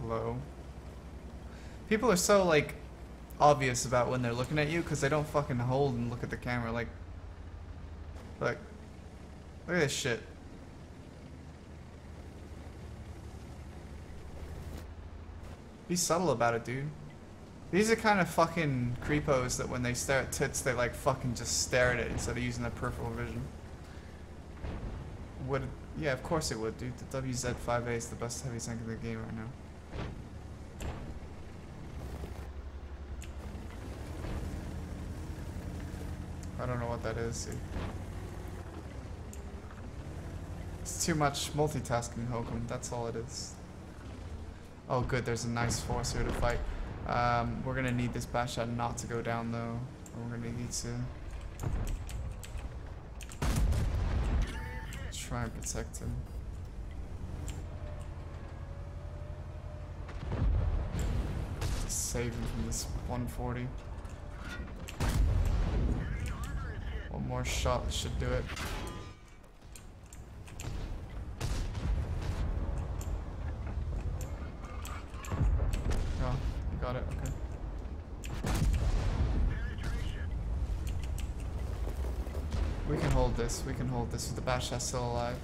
low. People are so, like, obvious about when they're looking at you because they don't fucking hold and look at the camera. Like, look at this shit. Be subtle about it, dude. These are kind of fucking creepos that when they stare at tits, they like fucking just stare at it instead of using their peripheral vision. Would it, yeah, of course it would, dude. The WZ-5A is the best heavy tank in the game right now. I don't know what that is. See. It's too much multitasking, Hokum. That's all it is. Oh, good. There's a nice force here to fight. We're gonna need this bat shot not to go down, though. We're gonna need to try and protect him. Just save him from this 140. One more shot should do it. Oh, you got it, okay. We can hold this with the Basha still alive.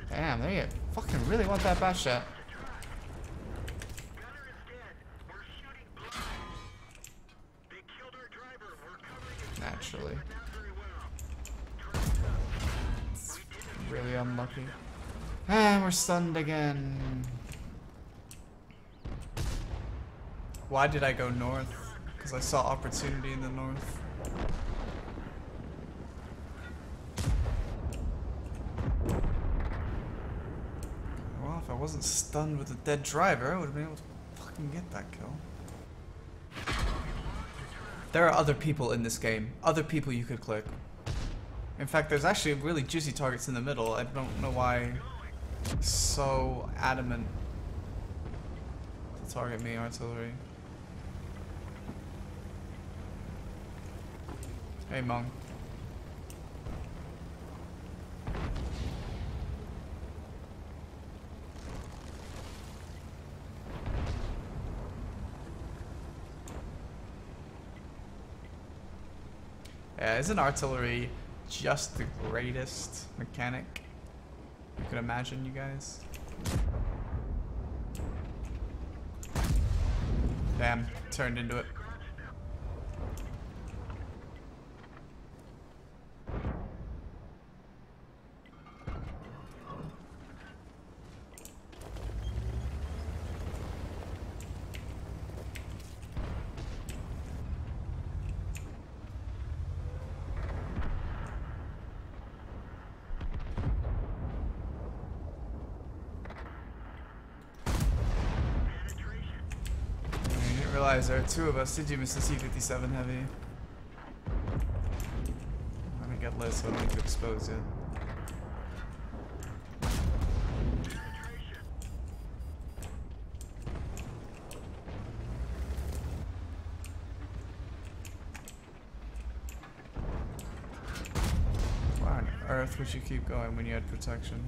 Damn, they fucking really want that Basha. Naturally. It's really unlucky. And we're stunned again. Why did I go north? Because I saw opportunity in the north. Well, if I wasn't stunned with a dead driver, I would have been able to fucking get that kill. There are other people in this game. Other people you could click. In fact, there's actually really juicy targets in the middle. I don't know why it's so adamant to target me, artillery. Hey, Mong. Yeah, isn't artillery just the greatest mechanic you could imagine, you guys? Damn, turned into it. Realize there are two of us. Did you miss the C-57 heavy? Let me get lit so I don't need to expose it. Why on earth would you keep going when you had protection?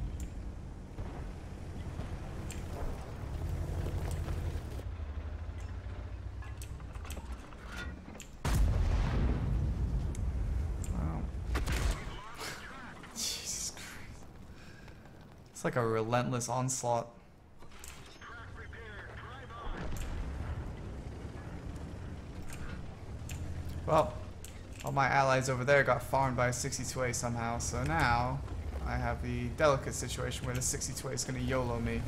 It's like a relentless onslaught. Well, all my allies over there got farmed by a 62A somehow, so now I have the delicate situation where the 62A is going to YOLO me.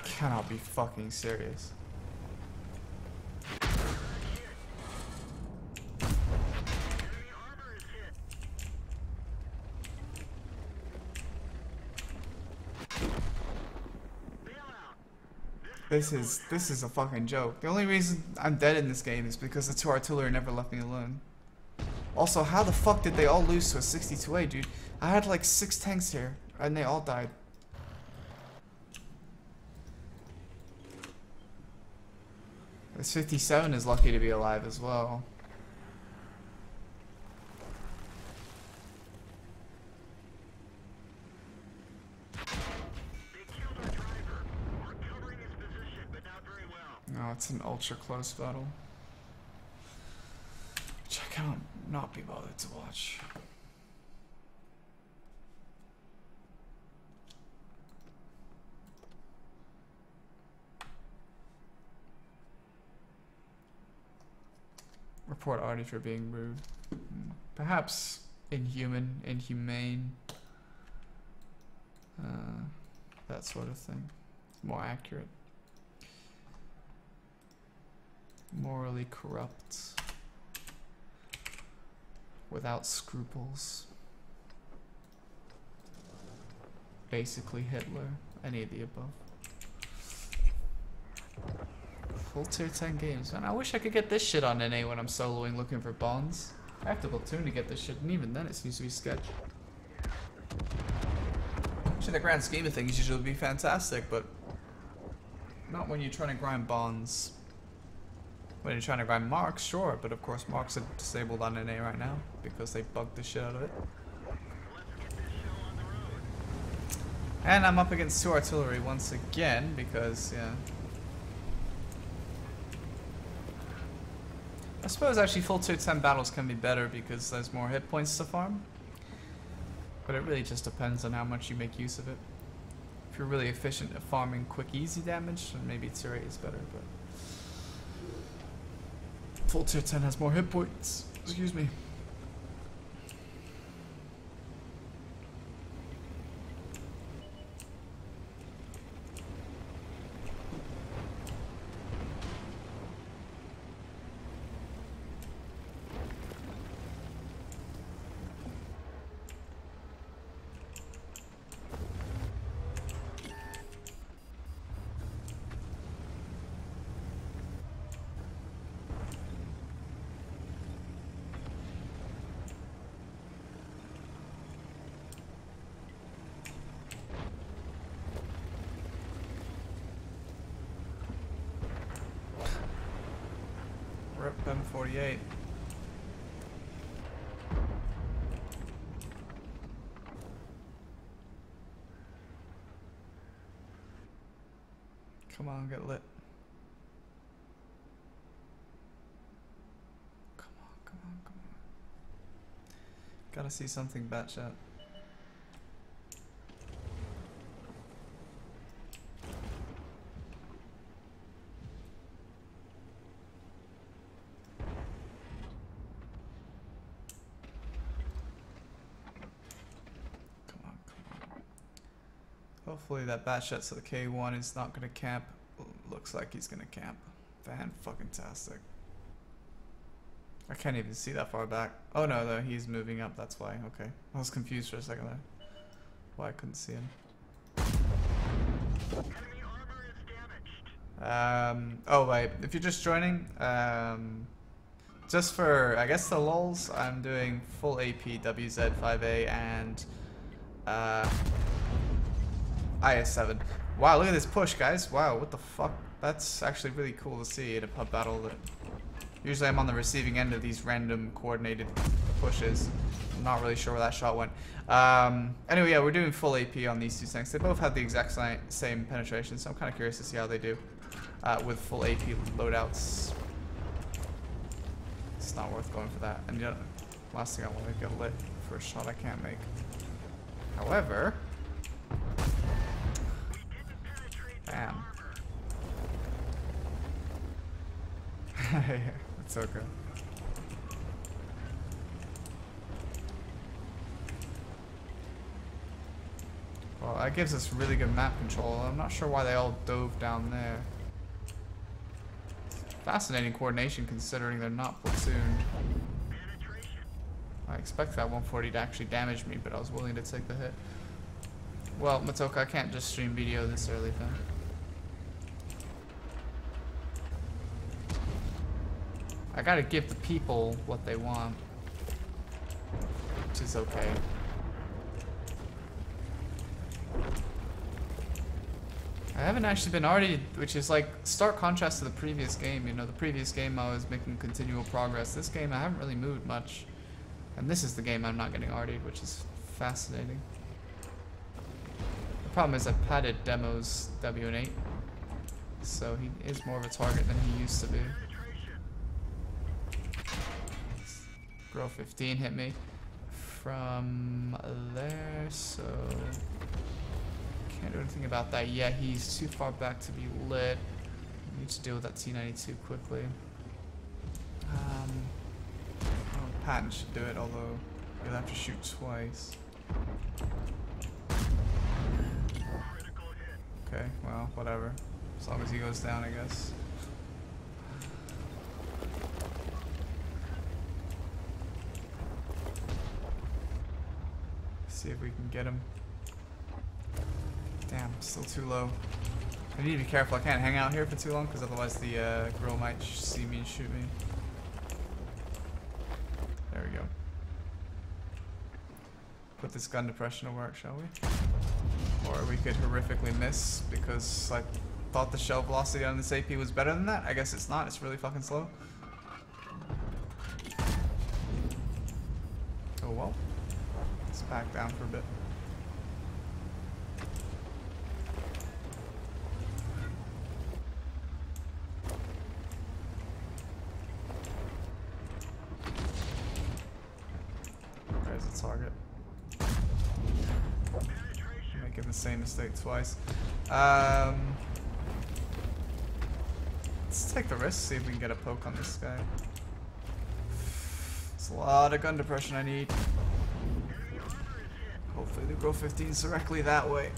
Cannot be fucking serious. This is a fucking joke. The only reason I'm dead in this game is because the two artillery never left me alone. Also, how the fuck did they all lose to a 62A, dude? I had like 6 tanks here, and they all died. This 57 is lucky to be alive as well. No, it's an ultra close battle, which I cannot not be bothered to watch. Report Artie for being rude. Perhaps inhuman, inhumane. That sort of thing. More accurate. Morally corrupt. Without scruples. Basically Hitler. Any of the above. Full tier 10 games. Man, I wish I could get this shit on NA when I'm soloing looking for bonds. I have to platoon to get this shit, and even then it seems to be sketch. Actually, the grand scheme of things usually be fantastic, but not when you're trying to grind bonds. When you're trying to grind marks, sure, but of course marks are disabled on NA right now because they bugged the shit out of it. And I'm up against 2 artillery once again because, yeah. I suppose actually full tier 10 battles can be better because there's more hit points to farm. But it really just depends on how much you make use of it. If you're really efficient at farming quick easy damage, then maybe tier 8 is better, but full tier 10 has more hit points. Excuse me. M48. Come on, get lit. Come on, come on, come on. Gotta see something, Batchat. Hopefully that Batchat to the K1 is not gonna camp. Looks like he's gonna camp. Fan-fucking-tastic. I can't even see that far back. Oh no, though, he's moving up, that's why. Okay. I was confused for a second there. Why I couldn't see him. Enemy armor is damaged. Oh wait, if you're just joining, just for, I guess the lulz, I'm doing full AP, WZ, 5A, and, IS7. Wow, look at this push, guys. Wow, what the fuck? That's actually really cool to see in a pub battle. That usually I'm on the receiving end of these random coordinated pushes. I'm not really sure where that shot went. Anyway, yeah, we're doing full AP on these two tanks. They both have the exact same penetration, so I'm kind of curious to see how they do with full AP loadouts. It's not worth going for that. And you know, last thing I want to get lit for a shot I can't make. However, bam. It's okay. Well, that gives us really good map control. I'm not sure why they all dove down there. Fascinating coordination considering they're not platoon. I expect that 140 to actually damage me, but I was willing to take the hit. Well, Matoka, I can't just stream video this early, fam. I gotta give the people what they want, which is okay. I haven't actually been artied, which is like stark contrast to the previous game. You know, the previous game I was making continual progress. This game I haven't really moved much. And this is the game I'm not getting artied, which is fascinating. The problem is I padded demos W and 8. So he is more of a target than he used to be. Grow 15 hit me from there, so can't do anything about that yet. He's too far back to be lit. Need to deal with that T92 quickly. Patton should do it, although you'll have to shoot twice. Okay, well, whatever. As long as he goes down, I guess. See if we can get him. Damn, still too low. I need to be careful. I can't hang out here for too long because otherwise the girl might see me and shoot me. There we go. Put this gun depression to work, shall we? Or we could horrifically miss because I thought the shell velocity on this AP was better than that. I guess it's not. It's really fucking slow. Oh well. Let's back down for a bit. There's a target. Making the same mistake twice. Let's take the risk, see if we can get a poke on this guy. It's a lot of gun depression I need. Hopefully they grow 15s directly that way.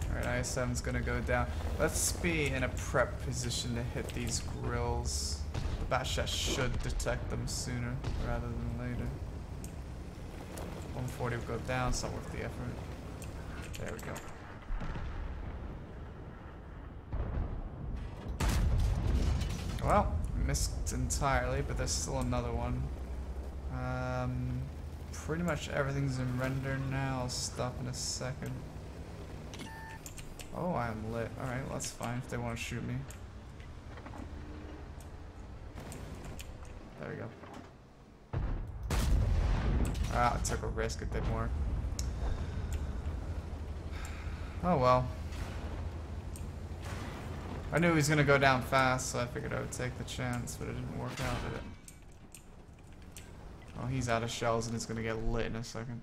Alright, IS7's gonna go down. Let's be in a prep position to hit these grills. The Batshot should detect them sooner rather than later. 140 will go down, it's not worth the effort. There we go. Well, missed entirely, but there's still another one. Pretty much everything's in render now. I'll stop in a second. Oh, I'm lit. Alright, well, that's fine if they want to shoot me. There we go. Ah, I took a risk, it didn't work. Oh well. I knew he was gonna go down fast, so I figured I would take the chance, but it didn't work out, did it? Oh, he's out of shells and it's gonna get lit in a second.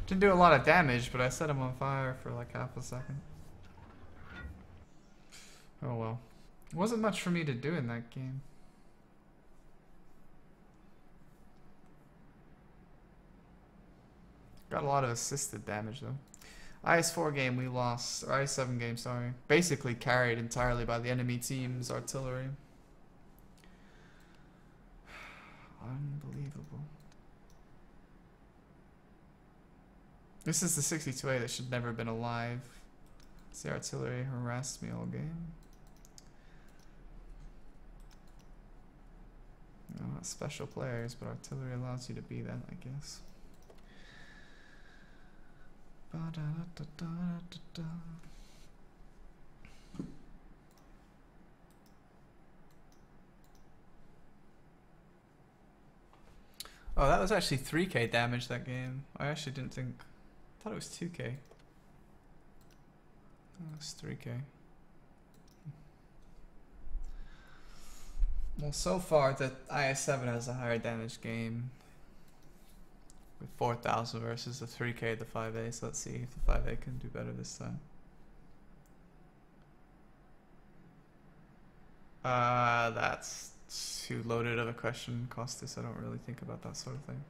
Didn't do a lot of damage, but I set him on fire for like half a second. Oh well. It wasn't much for me to do in that game. Got a lot of assisted damage though. IS4 game we lost, or IS7 game, sorry. Basically carried entirely by the enemy team's artillery. Unbelievable. This is the 62A that should never have been alive. The artillery harassed me all game. You know, not special players, but artillery allows you to be that, I guess. Oh, that was actually 3k damage that game. I actually didn't think... I thought it was 2k. Oh, it's 3k. Well, so far the IS7 has a higher damage game. With 4,000 versus the 3k, the 5A, so let's see if the 5A can do better this time. That's too loaded of a question, Costas. I don't really think about that sort of thing.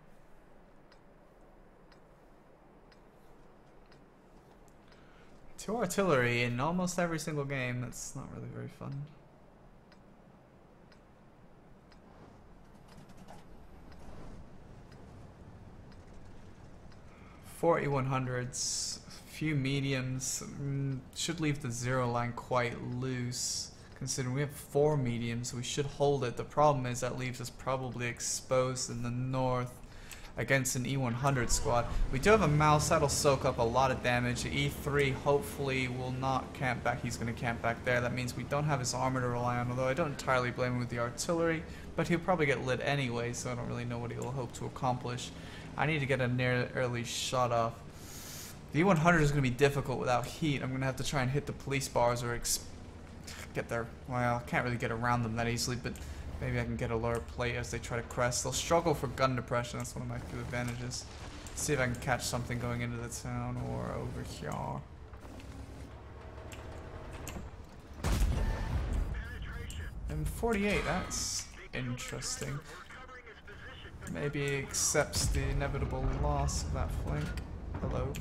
Two artillery in almost every single game, that's not really very fun. $4,100s, few mediums. Should leave the zero line quite loose, considering we have 4 mediums. We should hold it. The problem is that leaves us probably exposed in the north against an E100 squad. We do have a mouse that'll soak up a lot of damage. The E3 hopefully will not camp back. He's going to camp back there. That means we don't have his armor to rely on, although I don't entirely blame him with the artillery, but he'll probably get lit anyway, so I don't really know what he'll hope to accomplish. I need to get a near early shot off. The E100 is going to be difficult without heat. I'm going to have to try and hit the police bars or get there. Well, I can't really get around them that easily, but maybe I can get a lower plate as they try to crest. They'll struggle for gun depression. That's one of my few advantages. Let's see if I can catch something going into the town or over here. M48, that's interesting. Maybe accepts the inevitable loss of that flank. Hello.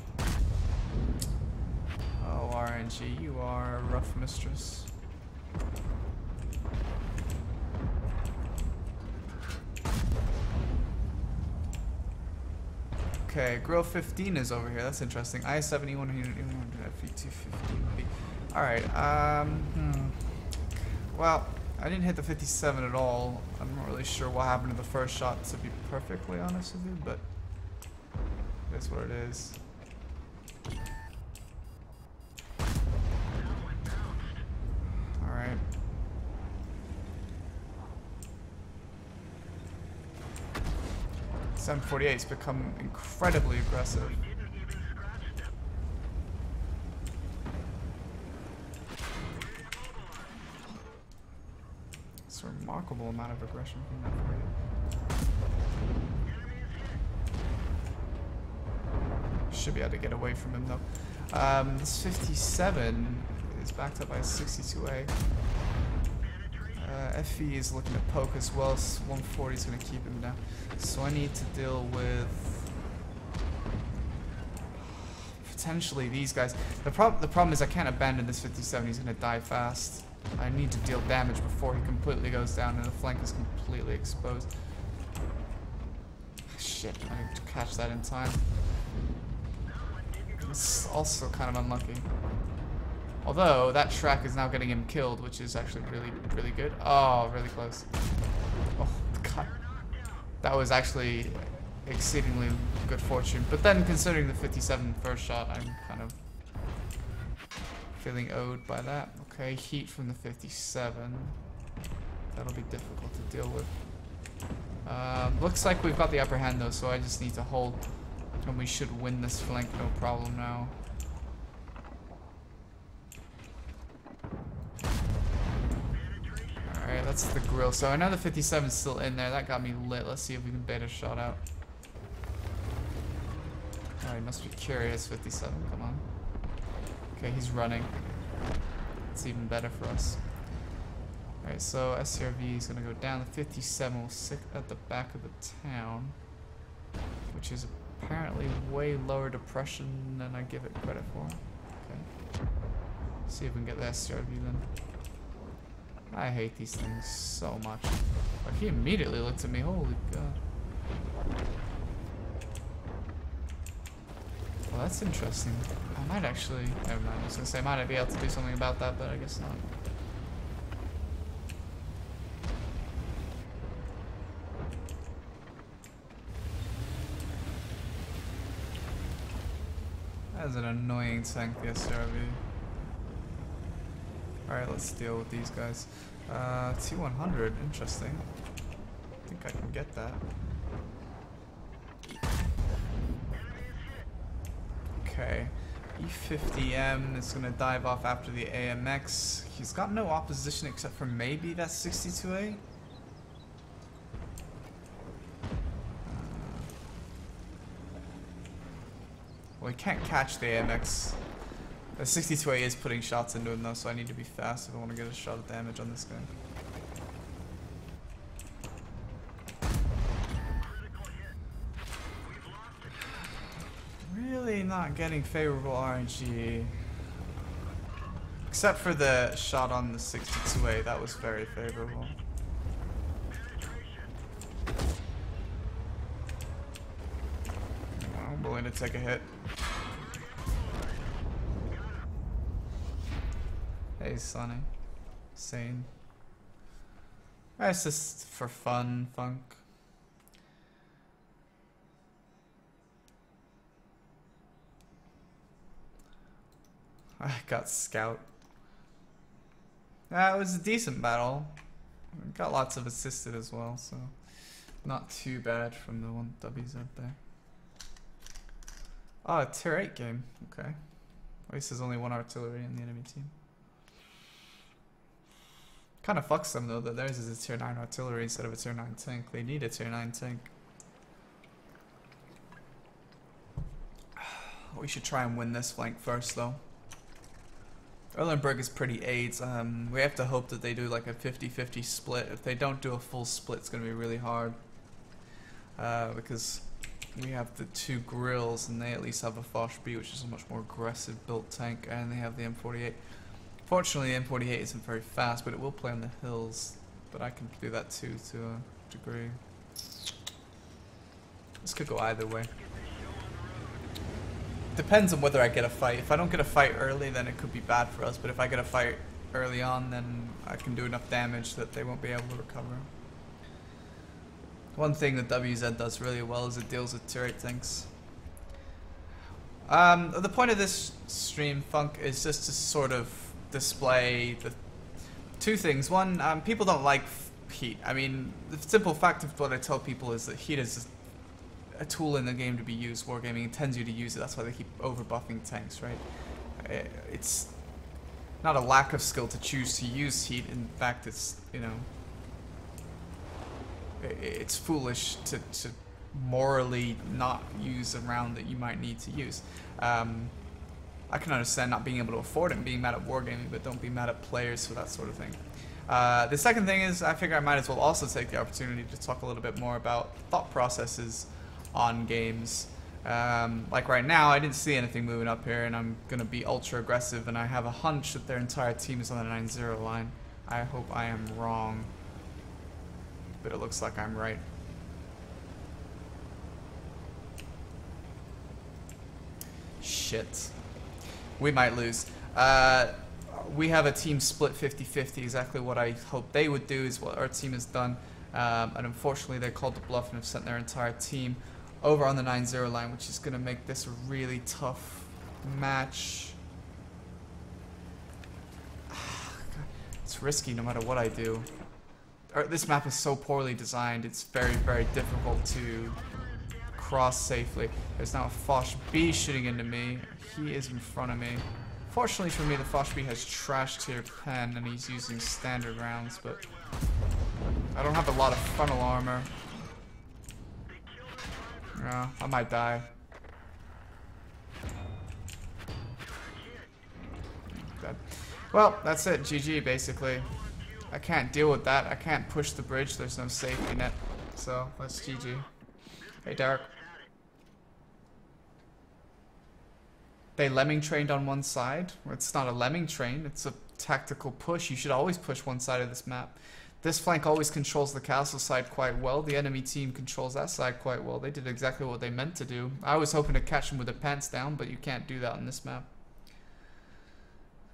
Oh, RNG, you are a rough mistress. Okay, Grill 15 is over here. That's interesting. IS7, E100, FE250. Alright, well, I didn't hit the 57 at all. I'm not really sure what happened to the first shot, to be perfectly honest with you, but that's what it is. Alright. M48's become incredibly aggressive. It's a remarkable amount of aggression from that 48. Should be able to get away from him though. This 57 is backed up by a 62A. FE is looking to poke as well, so 140 is going to keep him down. So I need to deal with potentially these guys. The problem is I can't abandon this 57, he's going to die fast. I need to deal damage before he completely goes down and the flank is completely exposed. Shit, I need to catch that in time. It's also kind of unlucky. Although, that track is now getting him killed, which is actually really, really good. Oh, really close. Oh, God. That was actually exceedingly good fortune. But then, considering the 57 first shot, I'm kind of feeling owed by that. Okay, heat from the 57. That'll be difficult to deal with. Looks like we've got the upper hand, though, so I just need to hold. And we should win this flank, no problem now. Alright, that's the grill. So I know the 57's still in there. That got me lit. Let's see if we can bait a shot out. Oh, he must be curious, 57. Come on. Okay, he's running. It's even better for us. Alright, so SCRV is going to go down. The 57 will sit at the back of the town, which is apparently way lower depression than I give it credit for. Okay. See if we can get the SCRV then. I hate these things so much. Like, he immediately looked at me. Holy God. Well, that's interesting. I might actually... Never mind. I was going to say I might be able to do something about that, but I guess not. That is an annoying tank, the SRV. Alright, let's deal with these guys. T100, interesting. I think I can get that. Okay. E50M is going to dive off after the AMX. He's got no opposition except for maybe that 62A. Well, he can't catch the AMX. The 62A is putting shots into him though, so I need to be fast if I want to get a shot of damage on this guy. Really not getting favorable RNG. Except for the shot on the 62A, that was very favorable. I'm willing to take a hit. Hey, Sonny. Sane. It's just for fun, funk. I got Scout. It was a decent battle. Got lots of assisted as well, so not too bad from the one W's out there. Oh, a tier 8 game. Okay. At least there's only one artillery in the enemy team. Kind of fucks them though that theirs is a tier 9 artillery instead of a tier 9 tank. They need a tier 9 tank. We should try and win this flank first though. Erlenberg is pretty AIDS. We have to hope that they do like a 50-50 split. If they don't do a full split, it's going to be really hard. Because we have the 2 grills and they at least have a Foch B, which is a much more aggressive built tank, and they have the M48. Fortunately, the M48 isn't very fast, but it will play on the hills. But I can do that too, to a degree. This could go either way. Depends on whether I get a fight. If I don't get a fight early, then it could be bad for us. But if I get a fight early on, then I can do enough damage that they won't be able to recover. One thing that WZ does really well is it deals with tier 8 tanks. The point of this stream, Funk, is just to sort of display the 2 things. One, people don't like heat. I mean, the simple fact of what I tell people is that heat is a tool in the game to be used. Wargaming intends you to use it. That's why they keep overbuffing tanks, right? It's not a lack of skill to choose to use heat. In fact, it's, you know, it's foolish to morally not use a round that you might need to use. I can understand not being able to afford it and being mad at Wargaming, but don't be mad at players for that sort of thing. The second thing is, I figure I might as well also take the opportunity to talk a little bit more about thought processes on games. Like right now, I didn't see anything moving up here, and I'm going to be ultra aggressive, and I have a hunch that their entire team is on the 9-0 line. I hope I am wrong, but it looks like I'm right. Shit. We might lose. We have a team split 50-50. Exactly what I hoped they would do is what our team has done. And unfortunately, they called the bluff and have sent their entire team over on the 9-0 line, which is going to make this a really tough match. It's risky no matter what I do. This map is so poorly designed, it's very, very difficult to cross safely. There's now a Foch B shooting into me. He is in front of me. Fortunately for me, the Foch B has trash tier 10 and he's using standard rounds, but I don't have a lot of frontal armor. Yeah, I might die. Well, that's it. GG, basically. I can't deal with that. I can't push the bridge. There's no safety net. So, that's GG. Hey, Derek. They lemming trained on one side. It's not a lemming train. It's a tactical push. You should always push one side of this map. This flank always controls the castle side quite well. The enemy team controls that side quite well. They did exactly what they meant to do. I was hoping to catch them with their pants down, but you can't do that on this map.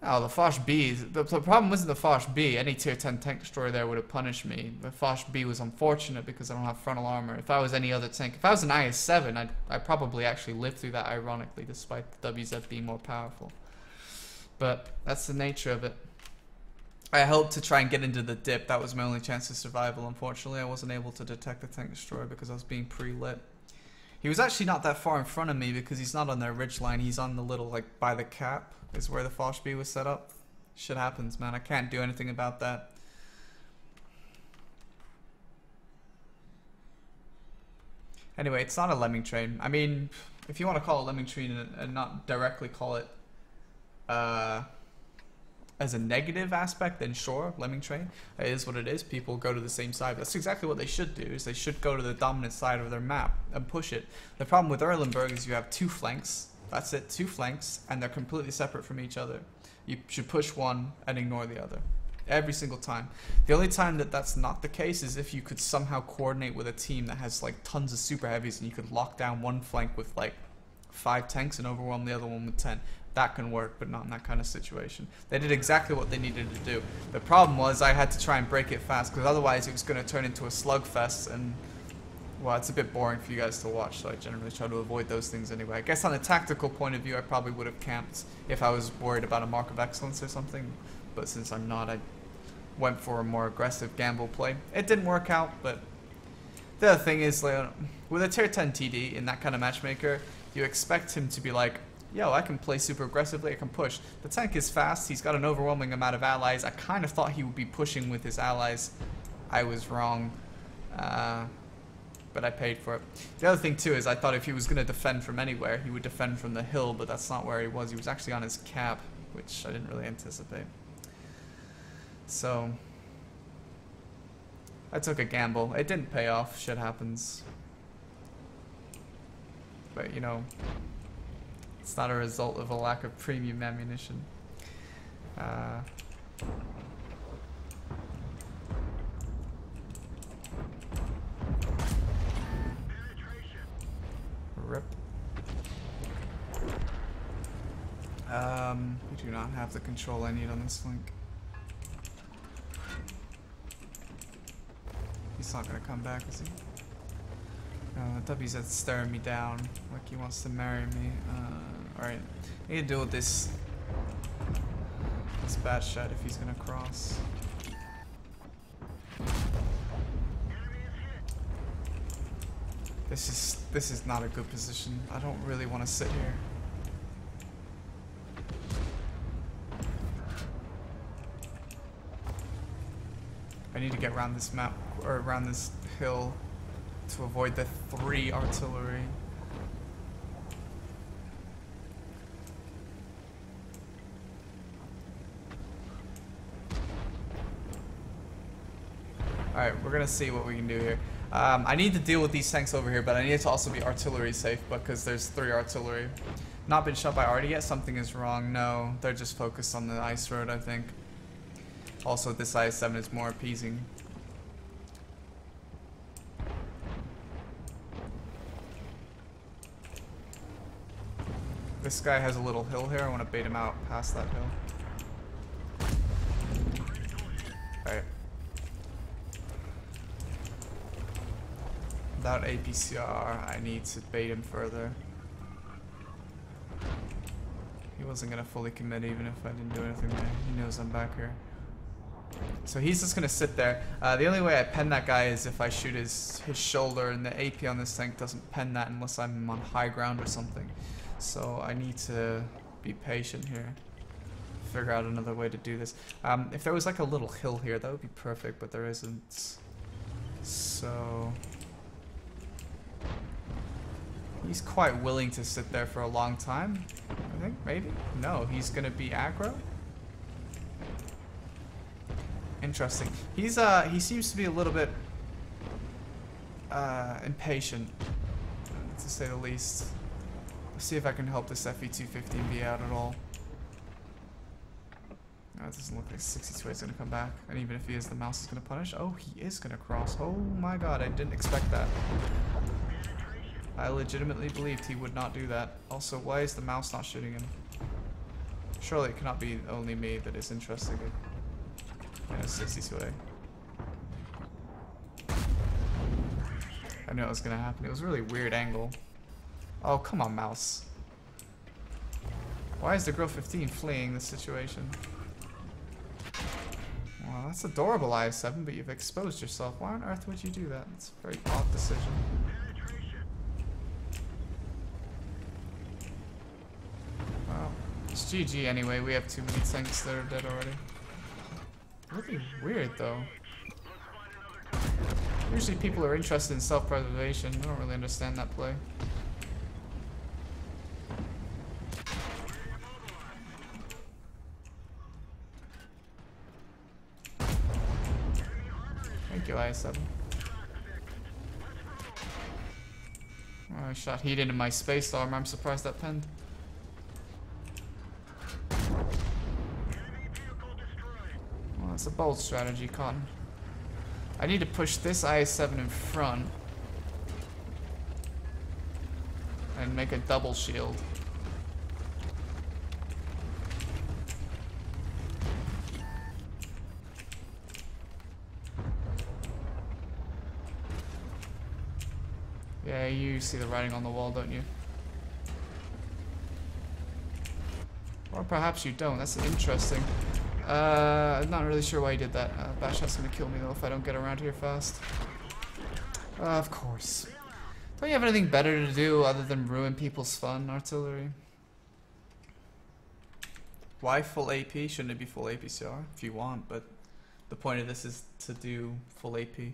Oh, the Foch B. The problem wasn't the Foch B. Any tier 10 tank destroyer there would have punished me. The Foch B was unfortunate because I don't have frontal armor. If I was any other tank, if I was an IS7, I'd probably actually live through that ironically, despite the WZ being more powerful. But that's the nature of it. I hoped to try and get into the dip. That was my only chance of survival. Unfortunately, I wasn't able to detect the tank destroyer because I was being pre-lit. He was actually not that far in front of me because he's not on their ridge line. He's on the little, like, by the cap is where the Foch B was set up. Shit happens, man. I can't do anything about that. Anyway, it's not a lemming train. I mean, if you want to call it a lemming train and not directly call it as a negative aspect, then sure, lemming train. It is what it is. People go to the same side. That's exactly what they should do, is they should go to the dominant side of their map and push it. The problem with Erlenberg is you have 2 flanks. That's it, 2 flanks, and they're completely separate from each other. You should push one and ignore the other. Every single time. The only time that that's not the case is if you could somehow coordinate with a team that has like tons of super heavies and you could lock down one flank with like 5 tanks and overwhelm the other one with 10. that can work, but not in that kind of situation. They did exactly what they needed to do. The problem was I had to try and break it fast, because otherwise it was going to turn into a slugfest, and well, it's a bit boring for you guys to watch, so I generally try to avoid those things anyway. I guess on a tactical point of view, I probably would have camped if I was worried about a mark of excellence or something, but since I'm not, I went for a more aggressive gamble play. It didn't work out, but the other thing is, like, with a tier 10 TD in that kind of matchmaker, you expect him to be like, yo, I can play super aggressively, I can push. The tank is fast, he's got an overwhelming amount of allies. I kind of thought he would be pushing with his allies. I was wrong, but I paid for it. The other thing too is I thought if he was going to defend from anywhere, he would defend from the hill, but that's not where he was. He was actually on his cap, which I didn't really anticipate. So I took a gamble. It didn't pay off, shit happens. But you know, it's not a result of a lack of premium ammunition. Rip. We do not have the control I need on this link. He's not gonna come back, is he? WZ's staring me down like he wants to marry me. Alright, I need to deal with this bad shot if he's gonna cross. This is not a good position. I don't really want to sit here. I need to get around this map, or around this hill, to avoid the 3 artillery. Alright, we're gonna see what we can do here. I need to deal with these tanks over here, but I need to also be artillery safe because there's 3 artillery. Not been shot by arty yet? Something is wrong. No, they're just focused on the ice road, I think. Also, this IS7 is more appeasing. This guy has a little hill here. I want to bait him out past that hill. Alright. Without APCR, I need to bait him further. He wasn't going to fully commit even if I didn't do anything there. He knows I'm back here. So he's just going to sit there. The only way I pen that guy is if I shoot his shoulder, and the AP on this tank doesn't pen that unless I'm on high ground or something. So I need to be patient here. Figure out another way to do this. If there was like a little hill here, that would be perfect, but there isn't. So he's quite willing to sit there for a long time, I think, maybe? No, he's gonna be aggro? Interesting. He seems to be a little bit impatient, to say the least. Let's see if I can help this FE215B out at all. No, it doesn't look like 62 is gonna come back, and even if he is, the mouse is gonna punish. Oh, he is gonna cross. Oh my god, I didn't expect that. I legitimately believed he would not do that. Also, why is the mouse not shooting him? Surely it cannot be only me that is interested in minus 62A. I knew it was gonna happen. It was a really weird angle. Oh, come on, mouse. Why is the Grill 15 fleeing this situation? Well, that's adorable, IS7, but you've exposed yourself. Why on earth would you do that? It's a very odd decision. Well, it's GG anyway. We have too many tanks that are dead already. Really weird, though. Usually people are interested in self-preservation. I don't really understand that play. Thank you, IS7. Oh, I shot heat into my space armor. I'm surprised that penned. Well, that's a bold strategy, Cotton. I need to push this IS7 in front and make a double shield. Yeah, you see the writing on the wall, don't you? Or perhaps you don't. That's interesting. I'm not really sure why he did that. Bashot's gonna kill me though if I don't get around here fast. Of course. Don't you have anything better to do other than ruin people's fun, artillery? Why full AP? Shouldn't it be full APCR? If you want, but the point of this is to do full AP.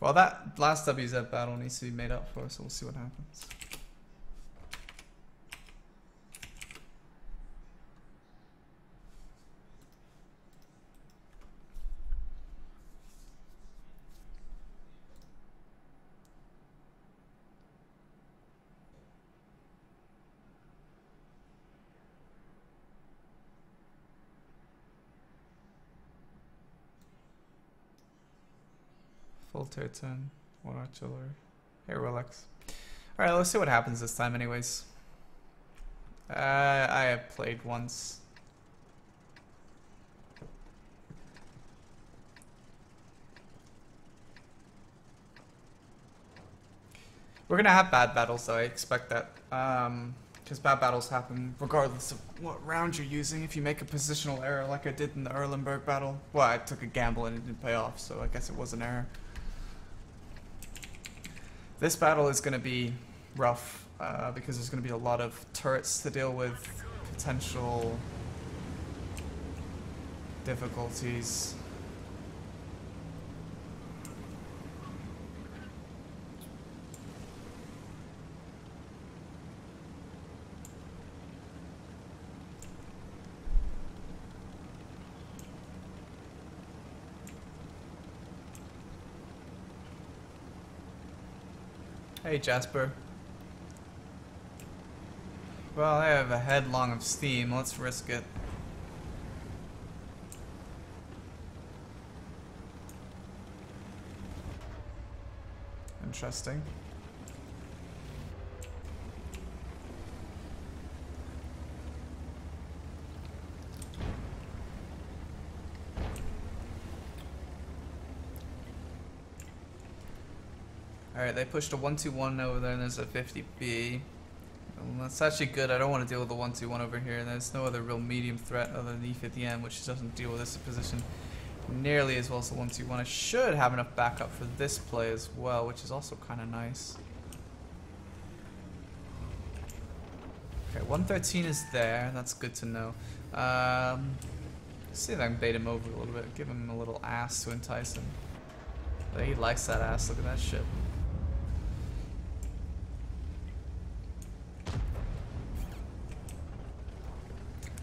Well, that last WZ battle needs to be made up for, so we'll see what happens. Full tier 10, 1 artillery. Hey, Rolex. Alright, let's see what happens this time anyways. I have played once. We're gonna have bad battles though, I expect that. Because bad battles happen regardless of what round you're using. If you make a positional error like I did in the Erlenberg battle. Well, I took a gamble and it didn't pay off, so I guess it was an error. This battle is going to be rough because there's going to be a lot of turrets to deal with, potential difficulties. Hey Jasper. Well, I have a headlong of steam. Let's risk it. Interesting. Alright, they pushed a 1-2-1 over there and there's a 50B. That's actually good. I don't want to deal with the 1-2-1 over here. And there's no other real medium threat other than the E50M, which doesn't deal with this position nearly as well as the 1-2-1. I should have enough backup for this play as well, which is also kind of nice. Okay, 113 is there. That's good to know. Let's see if I can bait him over a little bit. Give him a little ass to entice him. But he likes that ass. Look at that shit.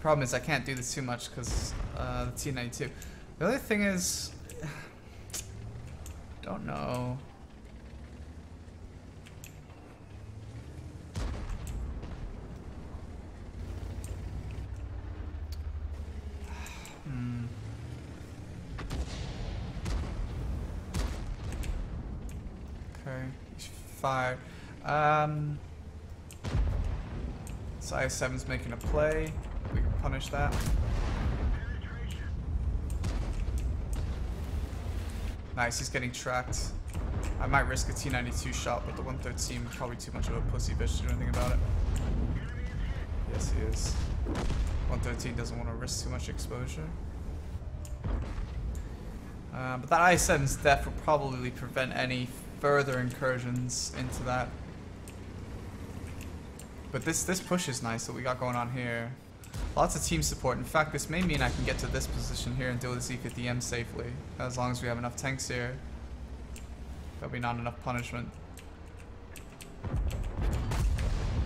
Problem is I can't do this too much because the T92. The other thing is, don't know. Okay, he's fired. So IS7's making a play. We can punish that. Nice, he's getting tracked. I might risk a T92 shot, but the 113 is probably too much of a pussy bitch to do anything about it. Yes, he is. 113 doesn't want to risk too much exposure. But that IS7's death will probably prevent any further incursions into that. But this push is nice, what we got going on here. Lots of team support. In fact, this may mean I can get to this position here and deal with this E50M safely. As long as we have enough tanks here. There'll be not enough punishment.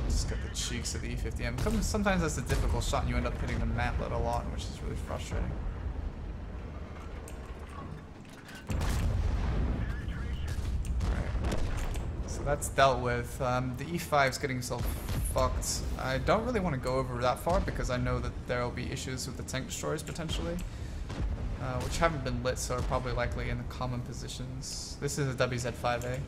Just get the cheeks of the E50M. Sometimes that's a difficult shot and you end up hitting the mantlet a lot, which is really frustrating. Alright. So that's dealt with. The E5's getting himself fucked. I don't really want to go over that far because I know that there will be issues with the tank destroyers potentially, which haven't been lit, so are probably likely in the common positions. This is a WZ5A.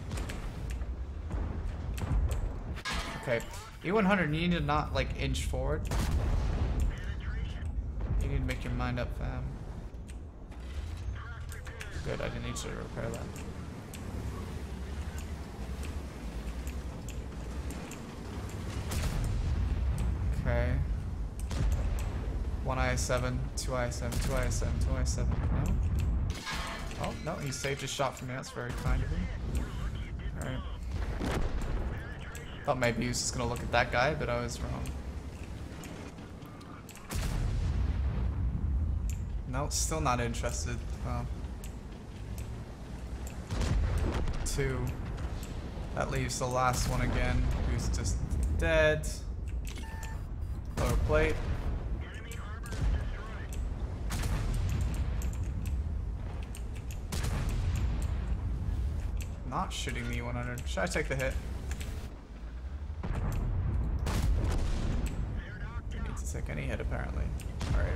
Okay, E100, you need to not like inch forward. mind up, fam. Good, I didn't need to repair that. Okay. 1 IS7, 2 IS7, 2 IS7, 2 IS7. No? Oh, no, he saved his shot from me. That's very kind of him. Alright. Thought maybe he was just gonna look at that guy, but I was wrong. No, still not interested. Oh. 2. That leaves the last one again, who's just dead. Lower plate. Not shooting me 100. Should I take the hit? Don't need to take any hit apparently. Alright.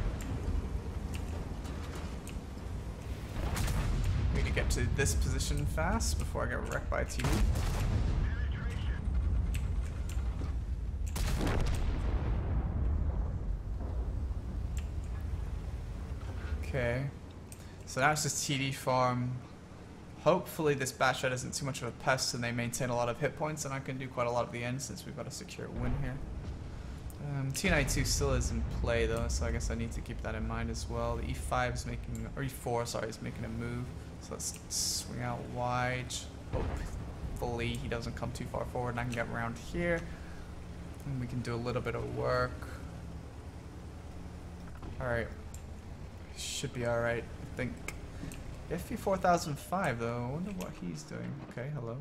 Need to get to this position fast before I get wrecked by a TV. Okay. So now it's just TD farm. Hopefully this Batshot isn't too much of a pest and they maintain a lot of hit points and I can do quite a lot at the end since we've got a secure win here. T92 still is in play though, so I guess I need to keep that in mind as well. The E5 is making, or E4 sorry, is making a move. So let's swing out wide. Hopefully he doesn't come too far forward and I can get around here. And we can do a little bit of work. Alright. Should be alright, I think. FE 4005 though, I wonder what he's doing. Okay, hello.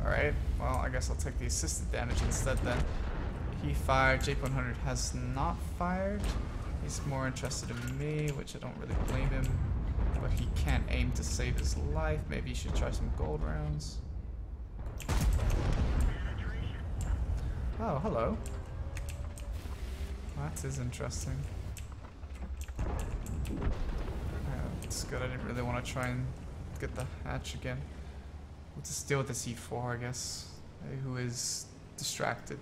Alright, well I guess I'll take the assisted damage instead then. He fired, J100 has not fired. He's more interested in me, which I don't really blame him. But he can't aim to save his life. Maybe he should try some gold rounds. Oh, hello. That is interesting. It's good, I didn't really want to try and get the hatch again. We'll just deal with the C4, I guess. Who is distracted.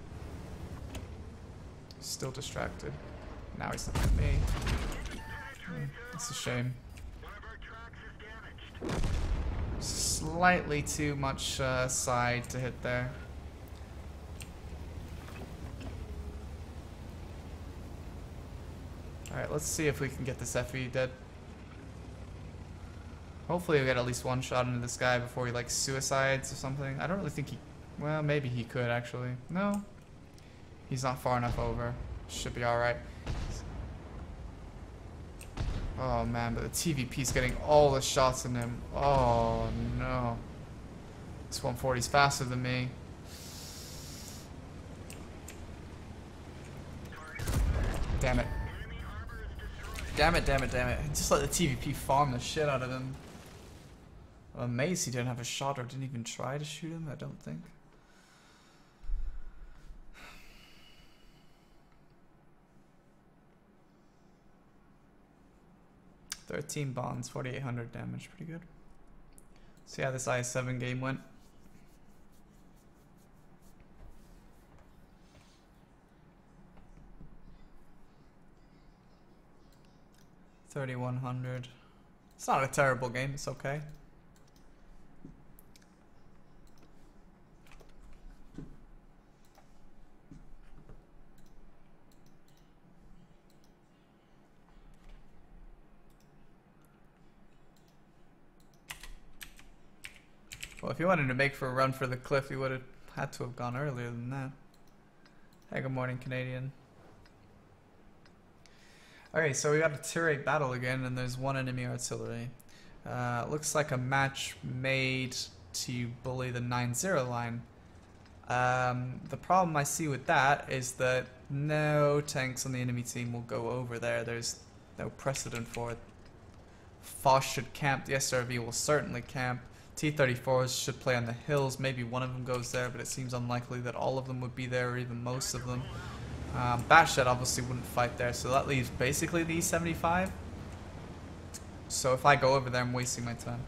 Still distracted. Now he's looking at me. That's a shame. Slightly too much side to hit there. Alright, let's see if we can get this FE dead. Hopefully we'll get at least one shot into this guy before he like suicides or something. I don't really think he... Well, maybe he could actually. No. He's not far enough over. Should be alright. Oh man, but the TVP's getting all the shots in him. Oh no. This 140's faster than me. Damn it. Damn it, damn it, damn it. Just let the TVP farm the shit out of him. I'm amazed he didn't have a shot or didn't even try to shoot him, I don't think. "13 bonds, 4,800 damage, pretty good." See how this IS7 game went. $3,100. It's not a terrible game, it's okay. Well, if he wanted to make for a run for the cliff, he would have had to have gone earlier than that. Hey, good morning, Canadian. Alright, so we got a tier 8 battle again, and there's one enemy artillery. Looks like a match made to bully the 9-0 line. The problem I see with that is that no tanks on the enemy team will go over there. There's no precedent for it. Foss should camp. The SRV will certainly camp. T-34s should play on the hills. Maybe one of them goes there, but it seems unlikely that all of them would be there, or even most of them. Batshot obviously wouldn't fight there, so that leaves basically the E75. So if I go over there, I'm wasting my time.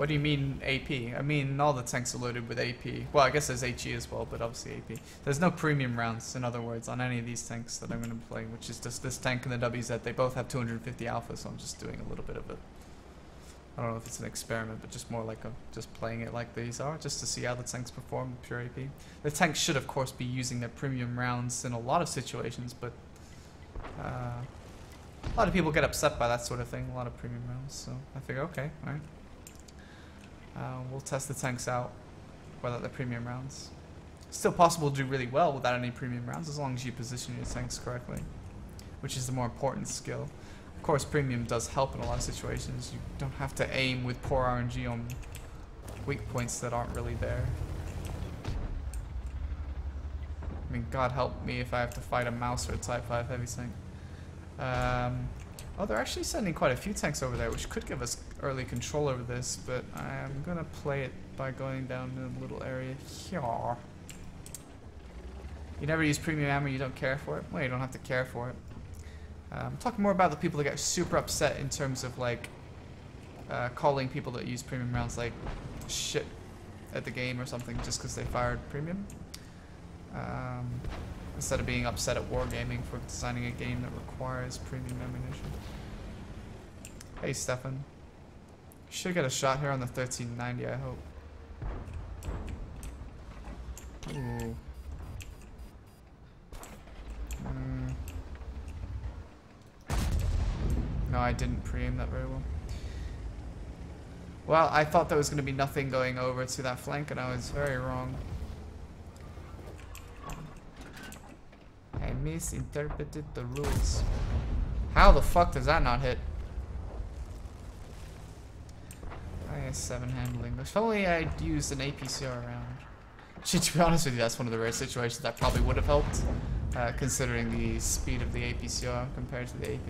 What do you mean AP? I mean all the tanks are loaded with AP. Well, I guess there's HE as well, but obviously AP. There's no premium rounds, in other words, on any of these tanks that I'm going to be playing, which is just this tank and the WZ. They both have 250 alpha, so I'm just doing a little bit of it. I don't know if it's an experiment, but just more like just playing it like these are, just to see how the tanks perform with pure AP. The tanks should, of course, be using their premium rounds in a lot of situations, but a lot of people get upset by that sort of thing, a lot of premium rounds, so I figure, okay, alright. We'll test the tanks out without the premium rounds. Still possible to do really well without any premium rounds, as long as you position your tanks correctly, which is the more important skill. Of course, premium does help in a lot of situations. You don't have to aim with poor RNG on weak points that aren't really there. I mean, God help me if I have to fight a mouse or a Type 5 heavy tank. Oh, they're actually sending quite a few tanks over there, which could give us early control over this, but I'm gonna play it by going down in a little area here. You never use premium ammo, you don't care for it? Well, you don't have to care for it. I'm talking more about the people that get super upset in terms of like calling people that use premium rounds like shit at the game or something just because they fired premium. Instead of being upset at Wargaming for designing a game that requires premium ammunition. Hey Stefan. Should get a shot here on the 1390, I hope. Ooh. No, I didn't pre-aim that very well. Well, I thought there was going to be nothing going over to that flank, and I was very wrong. I misinterpreted the rules. How the fuck does that not hit? IS7 handling. If only I'd used an APCR round. Actually, to be honest with you, that's one of the rare situations that probably would have helped, considering the speed of the APCR compared to the AP.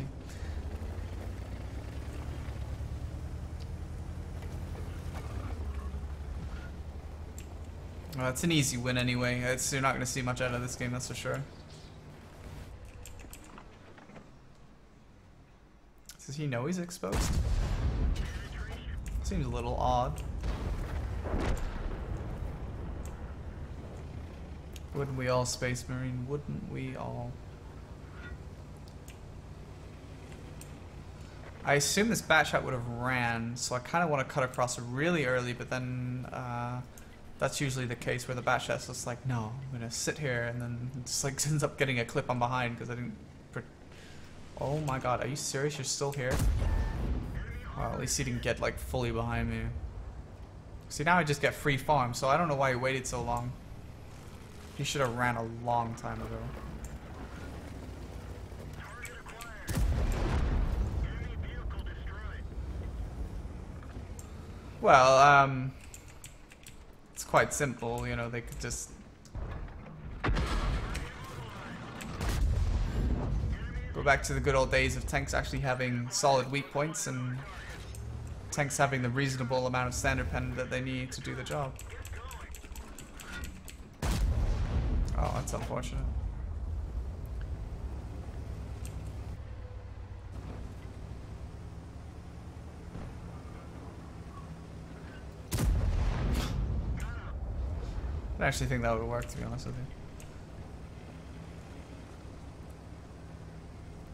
Well, it's an easy win anyway. You're not going to see much out of this game, that's for sure. Does he know he's exposed? Seems a little odd. Wouldn't we all, Space Marine? Wouldn't we all? I assume this bat shot would have ran, so I kind of want to cut across really early, but then that's usually the case where the bat shot's just like, no, I'm gonna sit here, and then it just like ends up getting a clip on behind because I didn't. Oh my god, are you serious? You're still here? Well, at least he didn't get like fully behind me. See, now I just get free farm, so I don't know why he waited so long. He should have ran a long time ago. Well, it's quite simple, you know, they could just go back to the good old days of tanks actually having solid weak points and tanks having the reasonable amount of standard pen that they need to do the job. Oh, that's unfortunate. I actually think that would work, to be honest with you.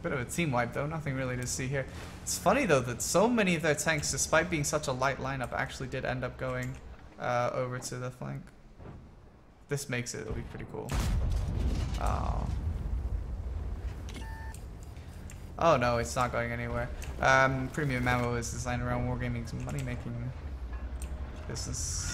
Bit of a team wipe though, nothing really to see here. It's funny though that so many of their tanks, despite being such a light lineup, actually did end up going over to the flank. This makes it'll be pretty cool. Oh. Oh no, it's not going anywhere. Premium ammo is designed around Wargaming's money-making business.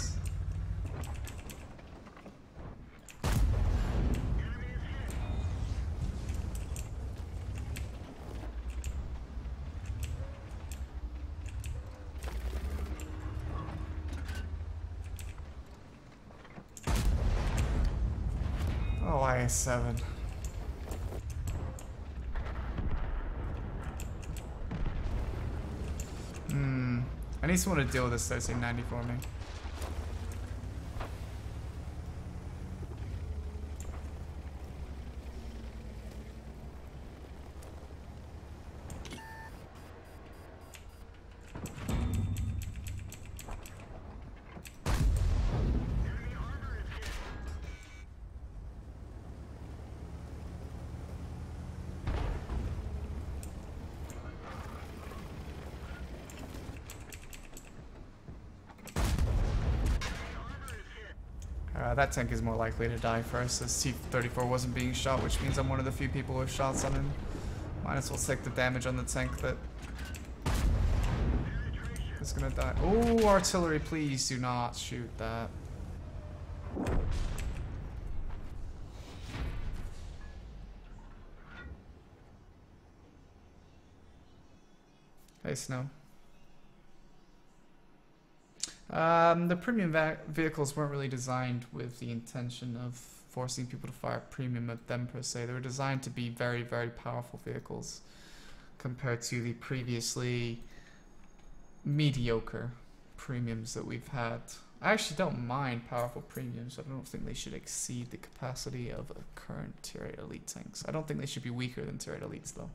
Oh, IS7. I need someone to deal with this 1390 for me. That tank is more likely to die first, as T-34 wasn't being shot, which means I'm one of the few people with shots on him. Might as well take the damage on the tank that is gonna die. Oh, artillery, please do not shoot that. Hey, Snow. The premium vehicles weren't really designed with the intention of forcing people to fire premium at them per se. They were designed to be very, very powerful vehicles compared to the previously mediocre premiums that we've had. I actually don't mind powerful premiums. I don't think they should exceed the capacity of current tier 8 elite tanks. I don't think they should be weaker than tier 8 elites though.